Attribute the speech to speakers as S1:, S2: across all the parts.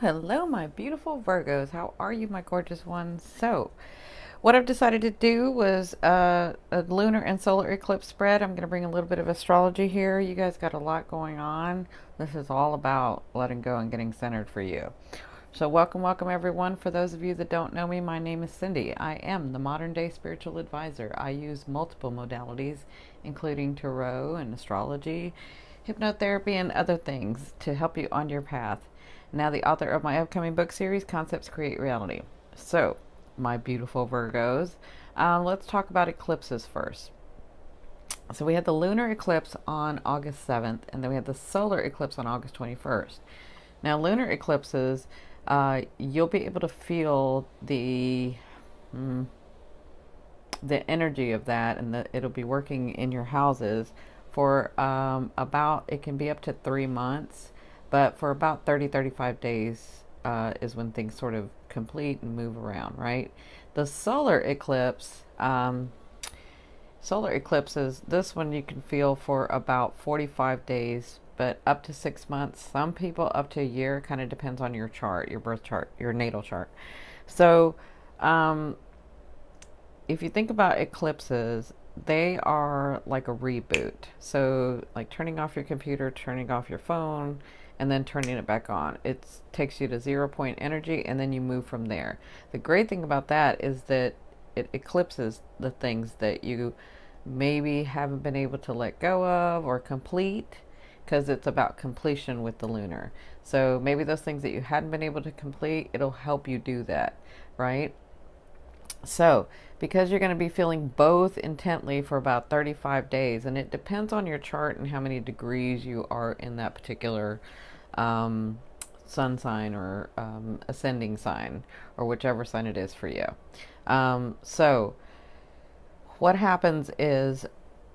S1: Hello, my beautiful Virgos. How are you, my gorgeous ones? So, what I've decided to do was a lunar and solar eclipse spread. I'm going to bring a little bit of astrology here. You guys got a lot going on. This is all about letting go and getting centered for you. So, welcome, everyone. For those of you that don't know me, my name is Cindy. I am the modern day spiritual advisor. I use multiple modalities, including tarot and astrology, hypnotherapy, and other things to help you on your path. Now, the author of my upcoming book series, Concepts Create Reality. So, my beautiful Virgos, let's talk about eclipses first. So, we had the lunar eclipse on August 7th, and then we had the solar eclipse on August 21st. Now, lunar eclipses, you'll be able to feel the energy of that, and it'll be working in your houses for it can be up to 3 months. But for about 35 days is when things sort of complete and move around, right? The solar eclipses, this one you can feel for about 45 days, but up to 6 months. Some people up to a year, kind of depends on your chart, your birth chart, your natal chart. So if you think about eclipses, they are like a reboot. So like turning off your computer, turning off your phone, and then turning it back on. It takes you to 0 point energy, and then you move from there. The great thing about that is that it eclipses the things that you maybe haven't been able to let go of or complete, because it's about completion with the lunar. So maybe those things that you hadn't been able to complete, it'll help you do that, right? So, because you're going to be feeling both intently for about 35 days, and it depends on your chart and how many degrees you are in that particular sun sign or ascending sign, or whichever sign it is for you. So, what happens is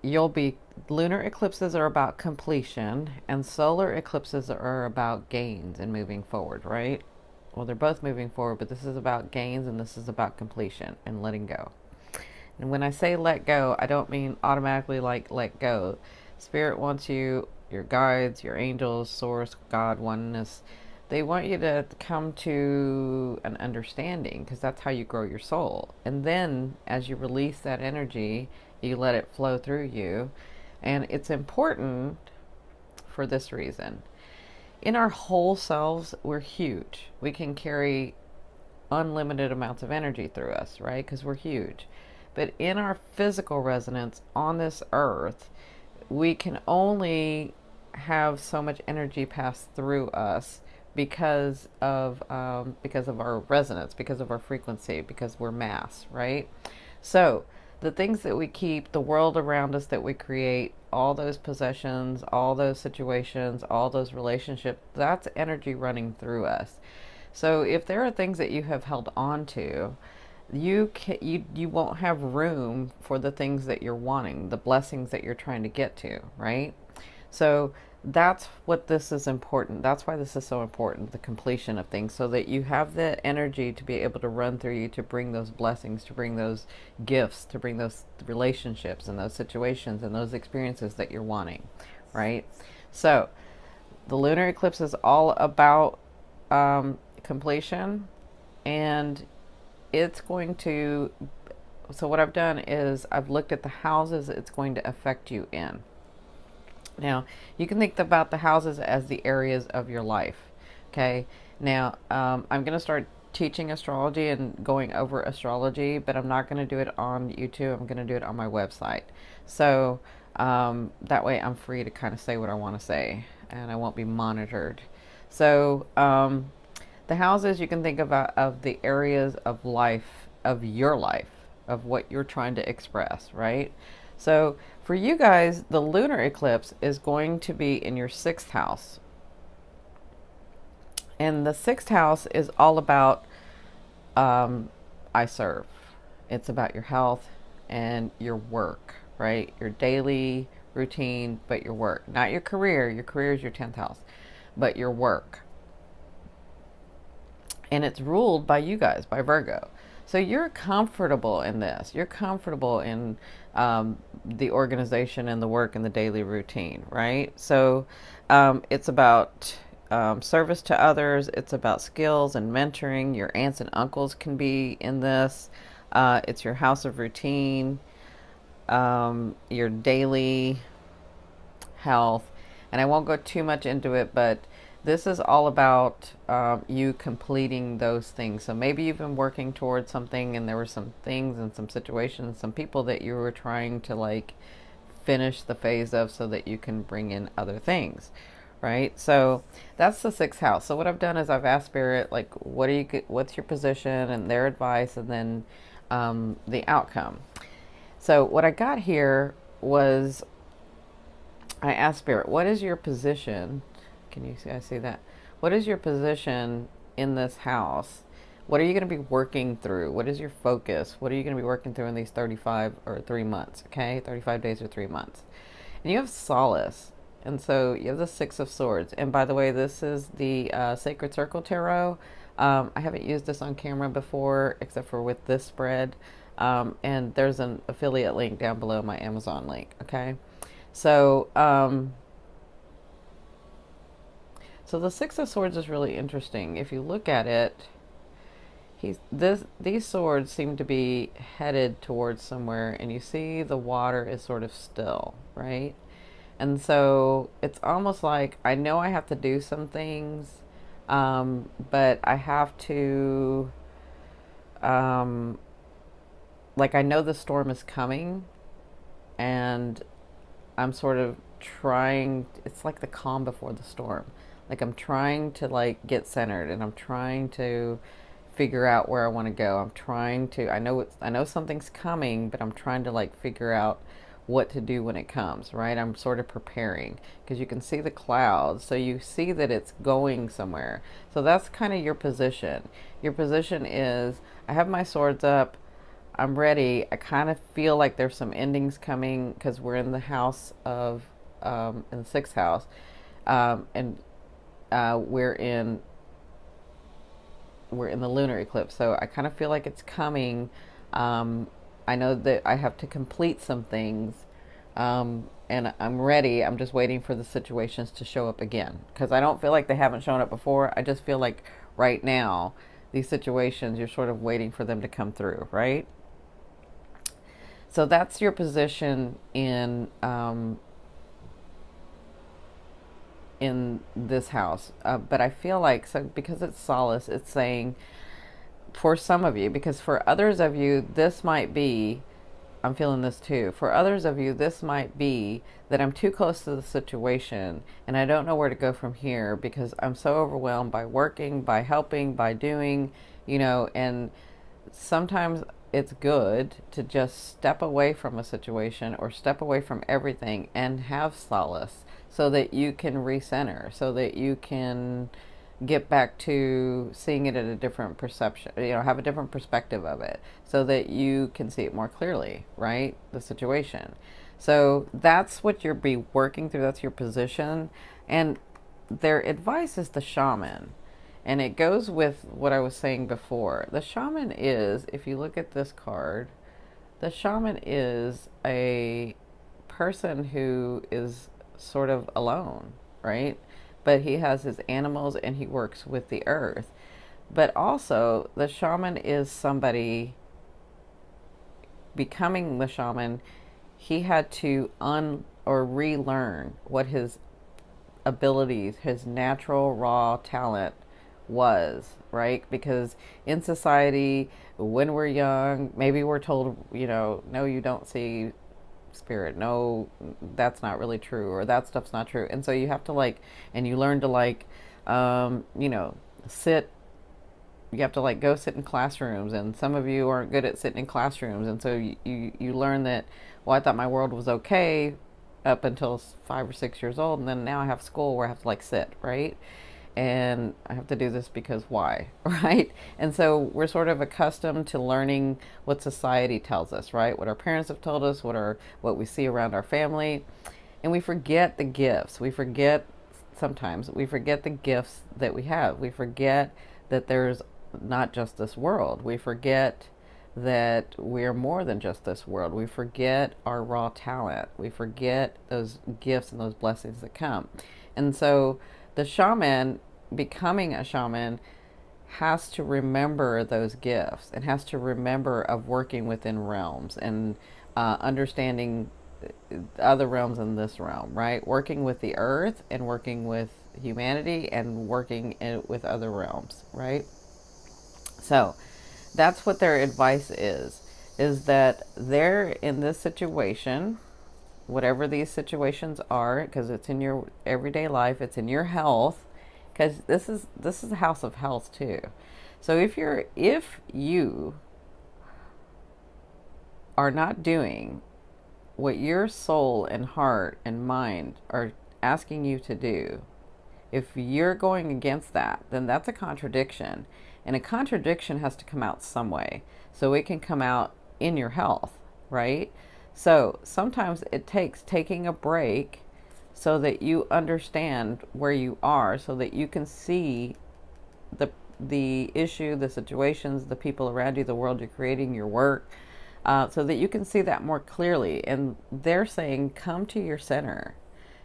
S1: lunar eclipses are about completion, and solar eclipses are about gains and moving forward, right? Well, they're both moving forward, but this is about gains and this is about completion and letting go. And when I say let go, I don't mean automatically like let go. Spirit wants you, your guides, your angels, source, God, oneness, they want you to come to an understanding, because that's how you grow your soul. And then as you release that energy, you let it flow through you. And it's important for this reason. In our whole selves, we're huge. We can carry unlimited amounts of energy through us, right? Because we're huge. But in our physical resonance on this earth, we can only have so much energy pass through us because of our resonance, because of our frequency, because we're mass, right? So the things that we keep, the world around us that we create, all those possessions, all those situations, all those relationships, that's energy running through us. So if there are things that you have held on to, you won't have room for the things that you're wanting, the blessings that you're trying to get to, right? So that's what this is important. That's why this is so important, the completion of things, so that you have the energy to be able to run through you, to bring those blessings, to bring those gifts, to bring those relationships and those situations and those experiences that you're wanting, right? So the lunar eclipse is all about completion, and it's going to, so what I've done is I've looked at the houses it's going to affect you in. Now, you can think about the houses as the areas of your life, okay? Now, I'm going to start teaching astrology and going over astrology, but I'm not going to do it on YouTube. I'm going to do it on my website. So, that way I'm free to kind of say what I want to say, and I won't be monitored. So, the houses you can think about of the areas of life, of your life, of what you're trying to express, right? So for you guys, the lunar eclipse is going to be in your 6th house. And the 6th house is all about I serve. It's about your health and your work, right? Your daily routine, but your work. Not your career. Your career is your 10th house, but your work. And it's ruled by you guys, by Virgo. So you're comfortable in this. You're comfortable in the organization and the work and the daily routine, right? So it's about service to others. It's about skills and mentoring. Your aunts and uncles can be in this. It's your house of routine, your daily health. And I won't go too much into it, but this is all about you completing those things. So maybe you've been working towards something and there were some things and some situations, some people that you were trying to like finish the phase of so that you can bring in other things, right? So that's the sixth house. So what I've done is I've asked Spirit, like, what's your position and their advice, and then the outcome. So what I got here was I asked Spirit, what is your position? Can you see? I see that. What is your position in this house? What are you going to be working through? What is your focus? What are you going to be working through in these 35 or 3 months? Okay, 35 days or 3 months. And you have solace. And so you have the Six of Swords. And by the way, this is the Sacred Circle Tarot. I haven't used this on camera before, except for with this spread. And there's an affiliate link down below, my Amazon link. Okay. So, so the Six of Swords is really interesting. If you look at it, these swords seem to be headed towards somewhere, and you see the water is sort of still, right? And so it's almost like I know I have to do some things, but I have to, like I know the storm is coming, and I'm sort of trying, it's like the calm before the storm. Like I'm trying to like get centered, and I'm trying to figure out where I want to go. I'm trying to, I know something's coming, but I'm trying to like figure out what to do when it comes, right? I'm sort of preparing, because you can see the clouds, so you see that it's going somewhere. So that's kind of your position. Your position is, I have my swords up, I'm ready. I kind of feel like there's some endings coming, because we're in the house of, in the sixth house, and we're in the lunar eclipse. So I kind of feel like it's coming. I know that I have to complete some things, and I'm ready. I'm just waiting for the situations to show up again, because I don't feel like they haven't shown up before. I just feel like right now, these situations, you're sort of waiting for them to come through, right? So that's your position in this house. But I feel like, so because it's solace, it's saying, for some of you, because for others of you, this might be, I'm feeling this too. For others of you, this might be that I'm too close to the situation and I don't know where to go from here, because I'm so overwhelmed by working, by helping, by doing, you know, and sometimes it's good to just step away from a situation or step away from everything and have solace, so that you can recenter, so that you can get back to seeing it at a different perception, you know, have a different perspective of it, so that you can see it more clearly, right? The situation. So that's what you'll be working through. That's your position. And their advice is the shaman. And it goes with what I was saying before. The shaman is, if you look at this card, the shaman is a person who is sort of alone, right? But he has his animals and he works with the earth. But also, the shaman is somebody, becoming the shaman, he had to relearn what his abilities, his natural raw talent was, right? Because in society, when we're young, maybe we're told, you know, no, you don't see spirit, no, that's not really true, or that stuff's not true. And so you have to like, and you learn to like, you know, sit, you have to like go sit in classrooms, and some of you aren't good at sitting in classrooms, and so you learn that, well, I thought my world was okay up until 5 or 6 years old, and then now I have school where I have to like sit, right? And I have to do this because why, right? And so we're sort of accustomed to learning what society tells us, right? What our parents have told us, what we see around our family, and we forget the gifts. Sometimes we forget the gifts that we have. We forget that there's not just this world. We forget that we're more than just this world. We forget our raw talent. We forget those gifts and those blessings that come. And so the shaman becoming a shaman has to remember those gifts and has to remember of working within realms and understanding other realms in this realm, right? Working with the earth and working with humanity and working with other realms, right? So that's what their advice is that they're in this situation, whatever these situations are, because it's in your everyday life, it's in your health, because this is a house of health too. So if you are not doing what your soul and heart and mind are asking you to do, if you're going against that, then that's a contradiction. And a contradiction has to come out some way. So it can come out in your health, right? So sometimes it takes taking a break so that you understand where you are, so that you can see the issue, the situations, the people around you, the world you're creating, your work, so that you can see that more clearly. And they're saying, come to your center.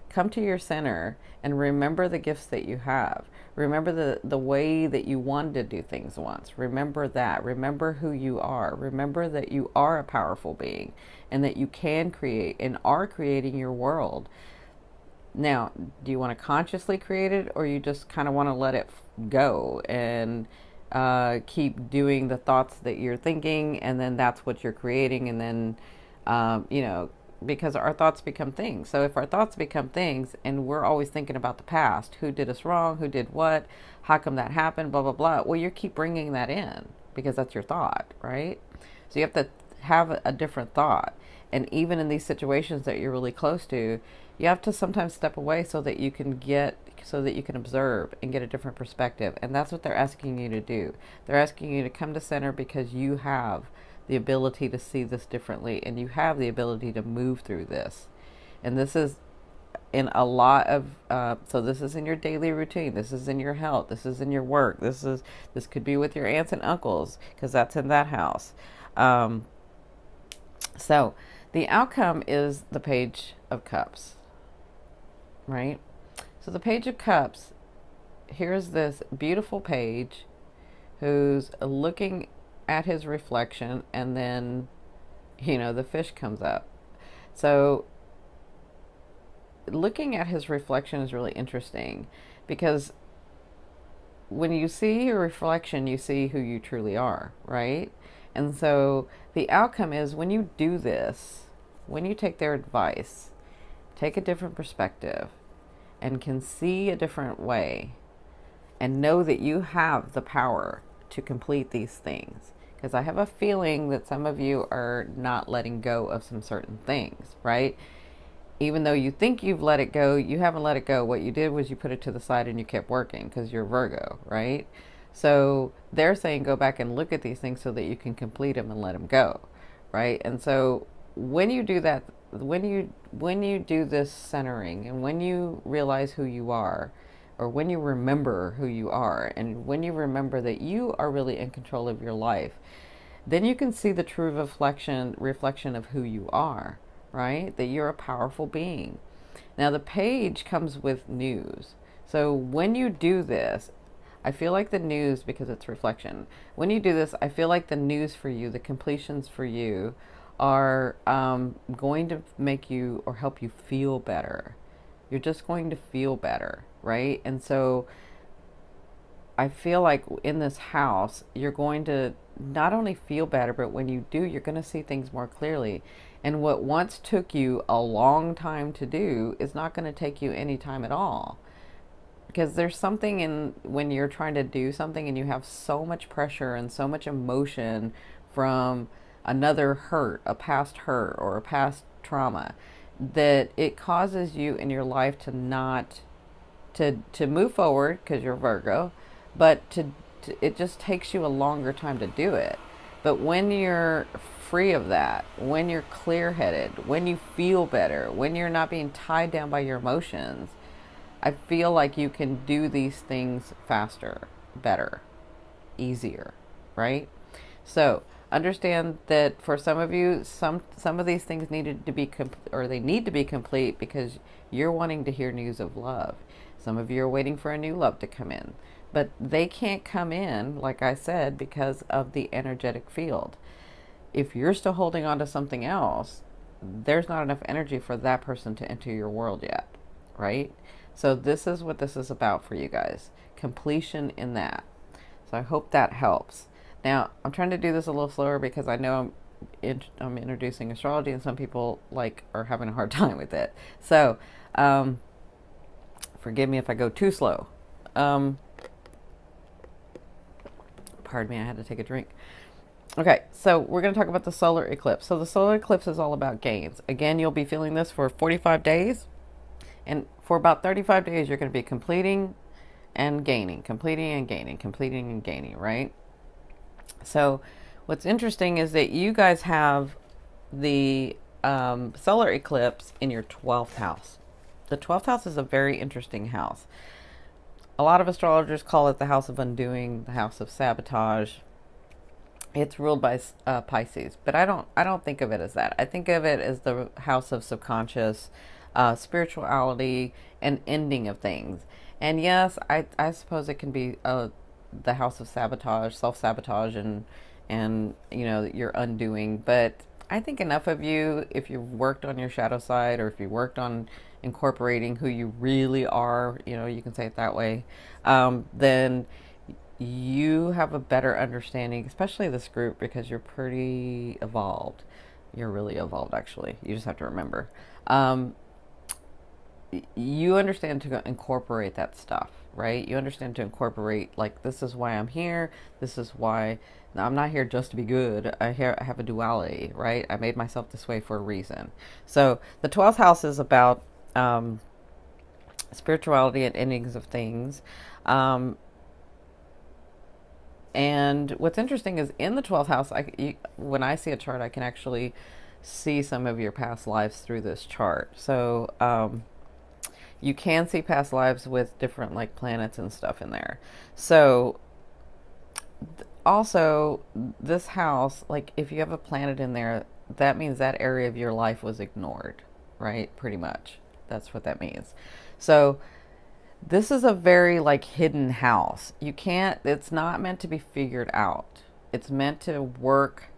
S1: Come to your center and remember the gifts that you have. Remember the way that you wanted to do things once. Remember that. Remember who you are. Remember that you are a powerful being and that you can create and are creating your world. Now, do you want to consciously create it, or you just kind of want to let it go and keep doing the thoughts that you're thinking, and then that's what you're creating, and then, because our thoughts become things. So if our thoughts become things and we're always thinking about the past, who did us wrong, who did what, how come that happened, blah, blah, blah, well, you keep bringing that in because that's your thought, right? So you have to have a different thought. And even in these situations that you're really close to, you have to sometimes step away so that you can observe and get a different perspective. And that's what they're asking you to do. They're asking you to come to center because you have the ability to see this differently, and you have the ability to move through this. And this is in a lot of so this is in your daily routine, this is in your health, this is in your work, this could be with your aunts and uncles because that's in that house. So the outcome is the Page of Cups, right? So the Page of Cups, here's this beautiful page who's looking at his reflection, and then, the fish comes up. So looking at his reflection is really interesting because when you see your reflection, you see who you truly are, right? And so the outcome is when you do this, when you take their advice, take a different perspective and can see a different way and know that you have the power to complete these things. Because I have a feeling that some of you are not letting go of some certain things, right? Even though you think you've let it go, you haven't let it go. What you did was you put it to the side and you kept working because you're Virgo, right? So they're saying go back and look at these things so that you can complete them and let them go, right? And so when you do that, when you do this centering, and when you realize who you are, or when you remember who you are, and when you remember that you are really in control of your life, then you can see the true reflection of who you are, right? That you're a powerful being. Now the page comes with news. So when you do this, I feel like the news, because it's reflection, when you do this, I feel like the news for you, the completions for you, are going to make you or help you feel better. You're just going to feel better, right? And so I feel like in this house, you're going to not only feel better, but when you do, you're going to see things more clearly. And what once took you a long time to do is not going to take you any time at all. Because there's something in when you're trying to do something and you have so much pressure and so much emotion from another hurt, a past hurt or a past trauma, that it causes you in your life to not to move forward because you're Virgo, but it just takes you a longer time to do it. But when you're free of that, when you're clear-headed, when you feel better, when you're not being tied down by your emotions, I feel like you can do these things faster, better, easier, right? So understand that for some of you, some of these things needed to be or they need to be complete because you're wanting to hear news of love. Some of you are waiting for a new love to come in, but they can't come in, like I said, because of the energetic field. If you're still holding on to something else, there's not enough energy for that person to enter your world yet, right? So this is what this is about for you guys. Completion in that. So I hope that helps. Now, I'm trying to do this a little slower because I know I'm introducing astrology and some people are having a hard time with it. So, forgive me if I go too slow. Pardon me, I had to take a drink. Okay, so we're going to talk about the solar eclipse. So the solar eclipse is all about gains. Again, you'll be feeling this for 45 days. And for about 35 days, you're going to be completing and gaining, completing and gaining, completing and gaining, right? So what's interesting is that you guys have the solar eclipse in your 12th house. The 12th house is a very interesting house. A lot of astrologers call it the house of undoing, the house of sabotage. It's ruled by Pisces, but I don't think of it as that. I think of it as the house of subconscious, spirituality, and ending of things. And yes, I suppose it can be the house of sabotage, self-sabotage, and you know, your undoing. But I think enough of you, if you've worked on your shadow side, or if you worked on incorporating who you really are, you know, you can say it that way, then you have a better understanding, especially this group, because you're pretty evolved. You're really evolved, actually. You just have to remember. You understand to incorporate that stuff, right? You understand to incorporate, like, this is why I'm here. This is why I'm not here just to be good. I have a duality, right? I made myself this way for a reason. So the 12th house is about spirituality and endings of things. And what's interesting is in the 12th house, when I see a chart, I can actually see some of your past lives through this chart. So you can see past lives with different like planets and stuff in there. So also this house, like if you have a planet in there, that means that area of your life was ignored, right? Pretty much. That's what that means. So this is a very like hidden house. You can't, it's not meant to be figured out. It's meant to work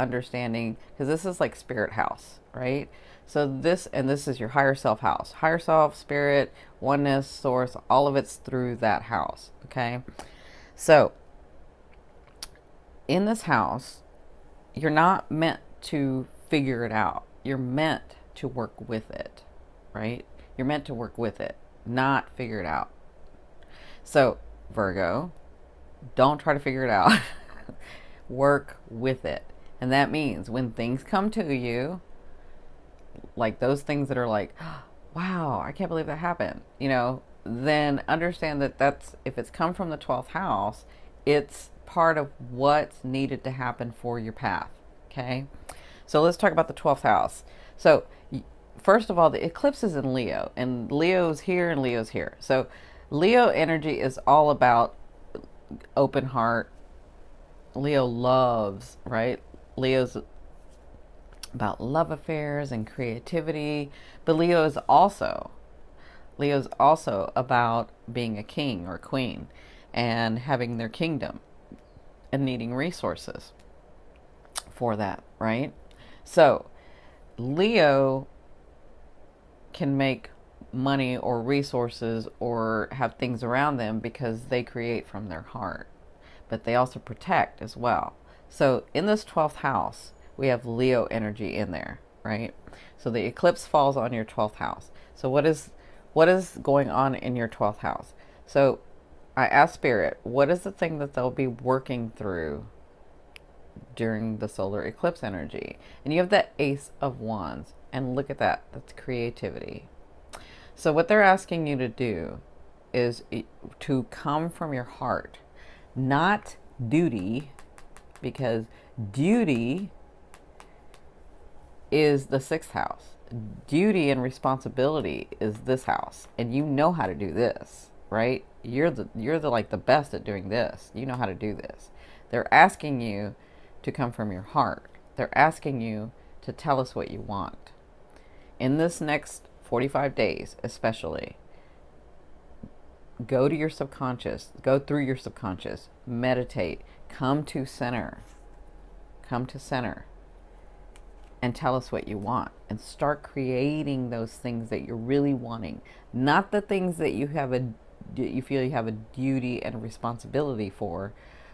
S1: understanding, because this is like spirit house, right? So this is your higher self house. Higher self, spirit, oneness, source, all of it's through that house, okay? So in this house, you're not meant to figure it out. You're meant to work with it, right? You're meant to work with it, not figure it out. So Virgo, don't try to figure it out. Work with it. And that means when things come to you, like those things that are like, wow, I can't believe that happened, you know, then understand that if it's come from the 12th house, it's part of what's needed to happen for your path. Okay. So let's talk about the 12th house. So first of all, the eclipse is in Leo, and Leo's here and Leo's here. So Leo energy is all about open heart. Leo loves, right? Leo's about love affairs and creativity, but Leo's also about being a king or queen and having their kingdom and needing resources for that, right? So Leo can make money or resources or have things around them because they create from their heart, but they also protect as well. So in this 12th house, we have Leo energy in there, right? So the eclipse falls on your 12th house. So what is going on in your 12th house? So I asked Spirit, what is the thing that they'll be working through during the solar eclipse energy? And you have the Ace of Wands, and look at that, that's creativity. So what they're asking you to do is to come from your heart, not duty, because duty is the 6th house. Duty and responsibility is this house, and you know how to do this, right? You're the like the best at doing this. You know how to do this. They're asking you to come from your heart. They're asking you to tell us what you want. In this next 45 days, especially, go to your subconscious, go through your subconscious, meditate, come to center, and tell us what you want, and start creating those things that you're really wanting. Not the things that you feel you have a duty and a responsibility for,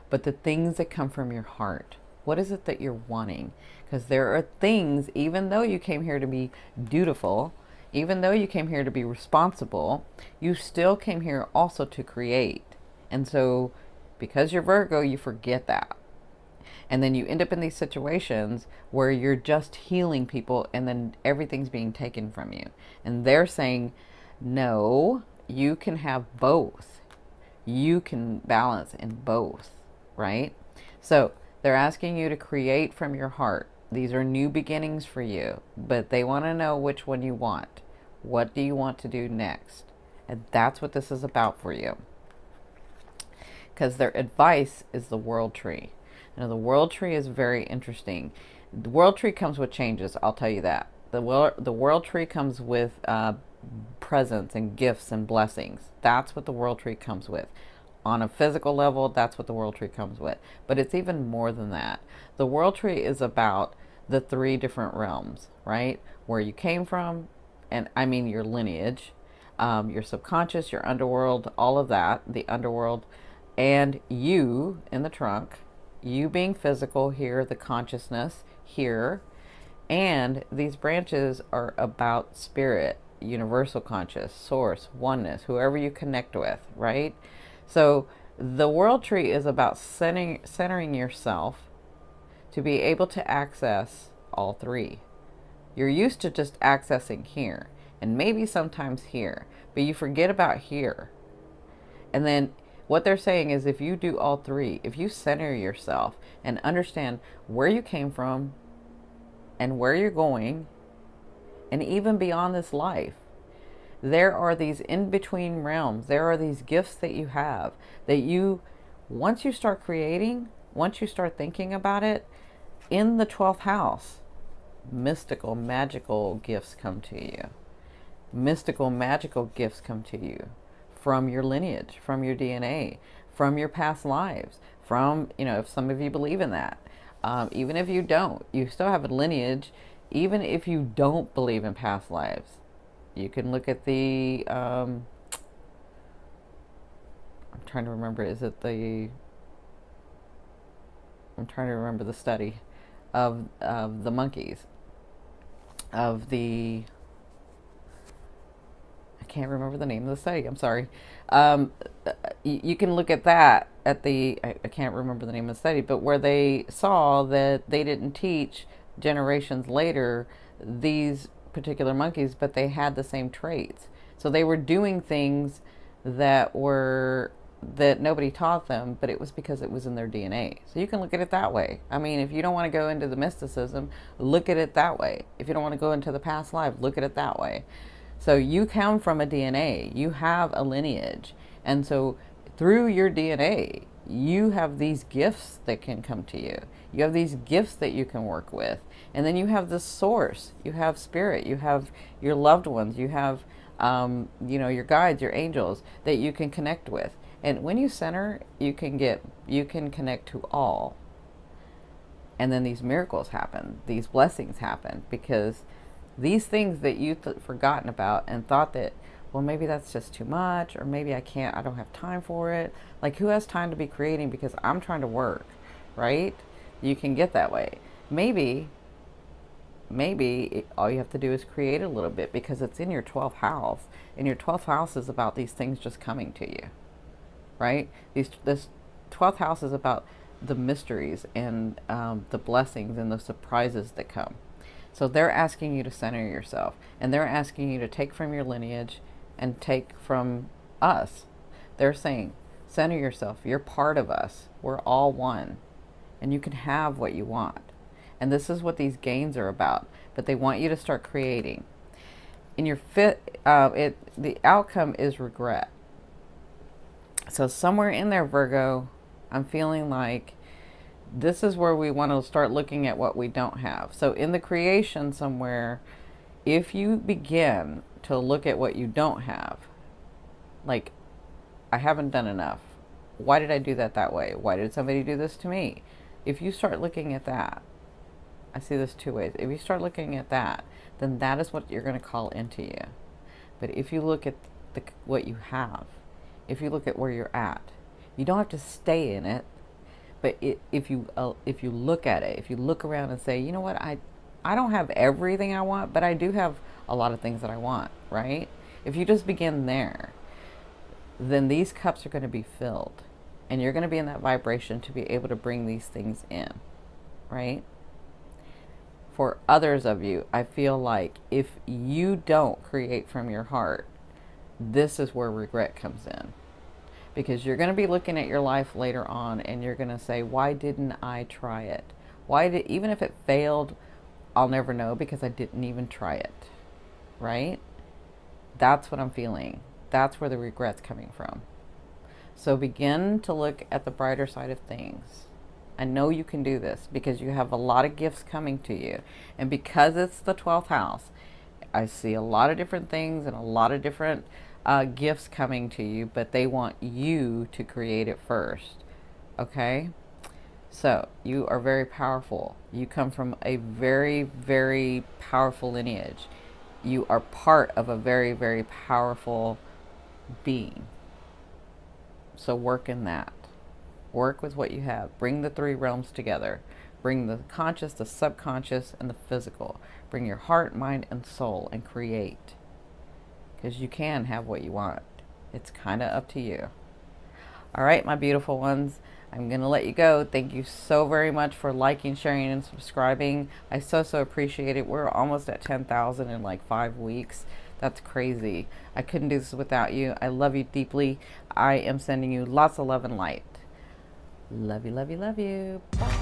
S1: but the things that come from your heart. What is it that you're wanting? Because there are things, even though you came here to be dutiful, even though you came here to be responsible, you still came here also to create. And so, because you're Virgo, you forget that. And then you end up in these situations where you're just healing people and then everything's being taken from you. And they're saying, no, you can have both. You can balance in both, right? So they're asking you to create from your heart. These are new beginnings for you, but they want to know which one you want. What do you want to do next? And that's what this is about for you. Because their advice is the world tree. Now, the world tree is very interesting. The world tree comes with changes, I'll tell you that. The world tree comes with presents and gifts and blessings. That's what the world tree comes with. On a physical level, that's what the world tree comes with. But it's even more than that. The world tree is about the 3 different realms, right? Where you came from, and I mean your lineage, your subconscious, your underworld, all of that, the underworld, and you in the trunk. You being physical here, the consciousness here, and these branches are about spirit, universal conscious, source, oneness, whoever you connect with, right? So the world tree is about centering yourself to be able to access all 3. You're used to just accessing here, and maybe sometimes here, but you forget about here. And then what they're saying is, if you do all 3, if you center yourself and understand where you came from and where you're going, and even beyond this life, there are these in-between realms. There are these gifts that you have that you, once you start creating, once you start thinking about it, in the 12th house, mystical, magical gifts come to you. Mystical, magical gifts come to you. From your lineage, from your DNA, from your past lives, from, if some of you believe in that. Even if you don't, you still have a lineage. Even if you don't believe in past lives, you can look at the, I'm trying to remember, I'm trying to remember the study of the monkeys, of the, I can't remember the name of the study. I'm sorry. You can look at that at the, I can't remember the name of the study, but where they saw that they didn't teach generations later these particular monkeys, but they had the same traits. So they were doing things that nobody taught them, but it was because it was in their DNA. So you can look at it that way. I mean, if you don't want to go into the mysticism, look at it that way. If you don't want to go into the past life, look at it that way. So you come from a DNA, you have a lineage. And so through your DNA, you have these gifts that can come to you. You have these gifts that you can work with. And then you have the source, you have spirit, you have your loved ones, you have, your guides, your angels that you can connect with. And when you center, you can connect to all. And then these miracles happen, these blessings happen, because these things that you've forgotten about and thought that, well, maybe that's just too much, or maybe I don't have time for it. Like, who has time to be creating because I'm trying to work, right? You can get that way. Maybe all you have to do is create a little bit because it's in your 12th house. And your 12th house is about these things just coming to you, right? This 12th house is about the mysteries and the blessings and the surprises that come. So they're asking you to center yourself, and they're asking you to take from your lineage and take from us. They're saying, center yourself. You're part of us. We're all one, and you can have what you want. And this is what these gains are about. But they want you to start creating. In your the outcome is regret. So somewhere in there, Virgo, I'm feeling like This is where we want to start looking at what we don't have. So in the creation somewhere, if you begin to look at what you don't have, like, I haven't done enough. Why did I do that way? Why did somebody do this to me? If you start looking at that, I see this two ways. If you start looking at that, then that is what you're going to call into you. But if you look at what you have, if you look at where you're at, you don't have to stay in it. But if you look at it, if you look around and say, you know what, I don't have everything I want, but I do have a lot of things that I want, right? If you just begin there, then these cups are going to be filled, and you're going to be in that vibration to be able to bring these things in, right? For others of you, I feel like if you don't create from your heart, this is where regret comes in. Because you're going to be looking at your life later on and you're going to say, why didn't I try it? Even if it failed, I'll never know because I didn't even try it, right? That's what I'm feeling. That's where the regret's coming from. So begin to look at the brighter side of things. I know you can do this because you have a lot of gifts coming to you. And because it's the 12th house, I see a lot of different things and a lot of different gifts coming to you, but they want you to create it first. Okay? So you are very powerful. You come from a very, very powerful lineage. You are part of a very, very powerful being. So work in that. Work with what you have. Bring the three realms together. Bring the conscious, the subconscious, and the physical. Bring your heart, mind, and soul and create. Because you can have what you want. It's kind of up to you. All right, my beautiful ones. I'm going to let you go. Thank you so very much for liking, sharing, and subscribing. I so appreciate it. We're almost at 10,000 in like 5 weeks. That's crazy. I couldn't do this without you. I love you deeply. I am sending you lots of love and light. Love you, love you, love you. Bye.